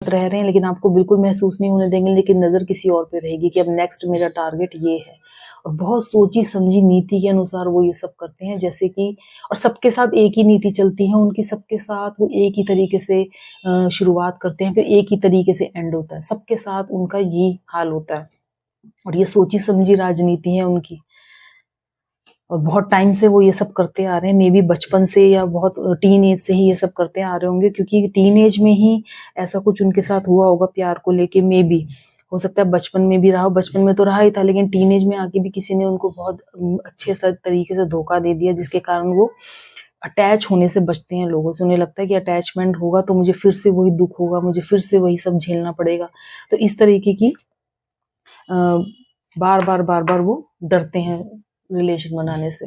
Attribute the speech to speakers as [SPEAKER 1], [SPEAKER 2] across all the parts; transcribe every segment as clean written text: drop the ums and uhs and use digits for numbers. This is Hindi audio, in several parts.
[SPEAKER 1] साथ रह रहे हैं लेकिन आपको बिल्कुल महसूस नहीं होने देंगे, लेकिन नज़र किसी और पे रहेगी कि अब नेक्स्ट मेरा टारगेट ये है। और बहुत सोची समझी नीति के अनुसार वो ये सब करते हैं, जैसे कि और सबके साथ एक ही नीति चलती है उनकी, सबके साथ वो एक ही तरीके से शुरुआत करते हैं, फिर एक ही तरीके से एंड होता है, सबके साथ उनका यही हाल होता है। और ये सोची समझी राजनीति है उनकी, और बहुत टाइम से वो ये सब करते आ रहे हैं, मे बी बचपन से या बहुत टीन एज से ही ये सब करते आ रहे होंगे, क्योंकि टीन एज में ही ऐसा कुछ उनके साथ हुआ होगा प्यार को लेके। मे बी हो सकता है बचपन में भी रहा हो, बचपन में तो रहा ही था, लेकिन टीन एज में आके भी किसी ने उनको बहुत अच्छे तरीके से धोखा दे दिया, जिसके कारण वो अटैच होने से बचते हैं लोगों से। उन्हें लगता है कि अटैचमेंट होगा तो मुझे फिर से वही दुख होगा, मुझे फिर से वही सब झेलना पड़ेगा। तो इस तरीके की बार बार वो डरते हैं रिलेशन बनाने से।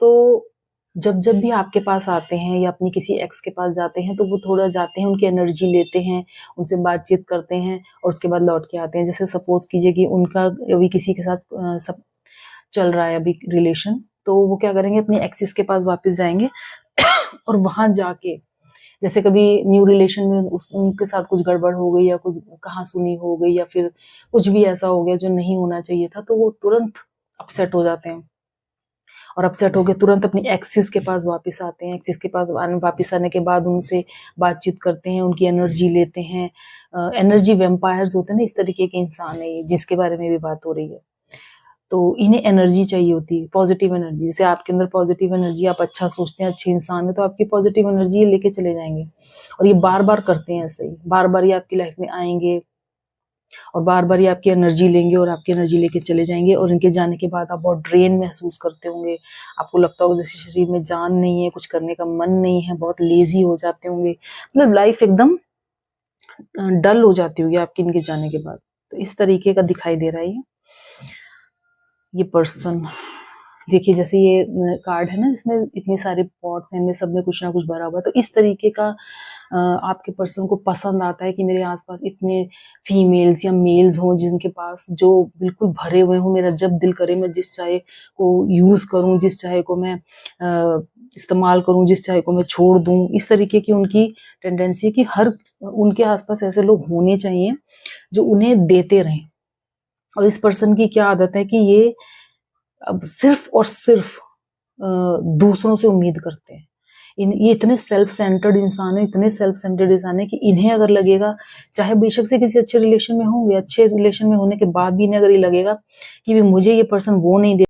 [SPEAKER 1] तो जब जब भी आपके पास आते हैं या अपनी किसी एक्स के पास जाते हैं, तो वो थोड़ा जाते हैं, उनकी एनर्जी लेते हैं, उनसे बातचीत करते हैं और उसके बाद लौट के आते हैं। जैसे सपोज कीजिए कि उनका अभी किसी के साथ सब चल रहा है अभी रिलेशन, तो वो क्या करेंगे, अपनी एक्सिस के पास वापस जाएंगे और वहां जाके, जैसे कभी न्यू रिलेशन में उनके साथ कुछ गड़बड़ हो गई या कुछ कहासुनी हो गई या फिर कुछ भी ऐसा हो गया जो नहीं होना चाहिए था, तो वो तुरंत अपसेट हो जाते हैं और अपसेट होकर तुरंत अपनी एक्सिस के पास वापस आते हैं। एक्सिस के पास वापस आने के बाद उनसे बातचीत करते हैं, उनकी एनर्जी लेते हैं। एनर्जी वेम्पायर्स होते हैं ना, इस तरीके के इंसान है ये, जिसके बारे में भी बात हो रही है। तो इन्हें एनर्जी चाहिए होती है, पॉजिटिव एनर्जी। जैसे आपके अंदर पॉजिटिव एनर्जी, आप अच्छा सोचते हैं, अच्छे इंसान है, तो आपकी पॉजिटिव एनर्जी ये लेके चले जाएंगे। और ये बार बार करते हैं ऐसे ही, बार बार ये आपकी लाइफ में आएंगे और बार बार ये आपकी एनर्जी लेंगे और आपकी एनर्जी लेके चले जाएंगे। और इनके जाने के बाद आप बहुत ड्रेन महसूस करते होंगे, आपको लगता होगा जैसे शरीर में जान नहीं है, कुछ करने का मन नहीं है, बहुत लेजी हो जाते होंगे, मतलब लाइफ एकदम डल हो जाती होगी आपकी इनके जाने के बाद। तो इस तरीके का दिखाई दे रहा है ये पर्सन। देखिए जैसे ये कार्ड है ना, जिसमें इतनी सारे पॉट्स हैं, इनमें सब में कुछ ना कुछ भरा हुआ है। तो इस तरीके का आपके पर्सन को पसंद आता है कि मेरे आसपास इतने फीमेल्स या मेल्स हों जिनके पास जो बिल्कुल भरे हुए हों, मेरा जब दिल करे मैं जिस चाहे को यूज करूं, जिस चाहे को मैं इस्तेमाल करूं, जिस चाहे को मैं छोड़ दूं। इस तरीके की उनकी टेंडेंसी है कि हर उनके आसपास ऐसे लोग होने चाहिए जो उन्हें देते रहें। और इस पर्सन की क्या आदत है कि ये अब सिर्फ और सिर्फ दूसरों से उम्मीद करते हैं। ये इतने सेल्फ सेंटर्ड इंसान है, इतने सेल्फ सेंटर्ड इंसान है कि इन्हें अगर लगेगा, चाहे बेशक से किसी अच्छे रिलेशन में होंगे, अच्छे रिलेशन में होने के बाद भी इन्हें अगर ये लगेगा कि मुझे ये पर्सन वो नहीं दे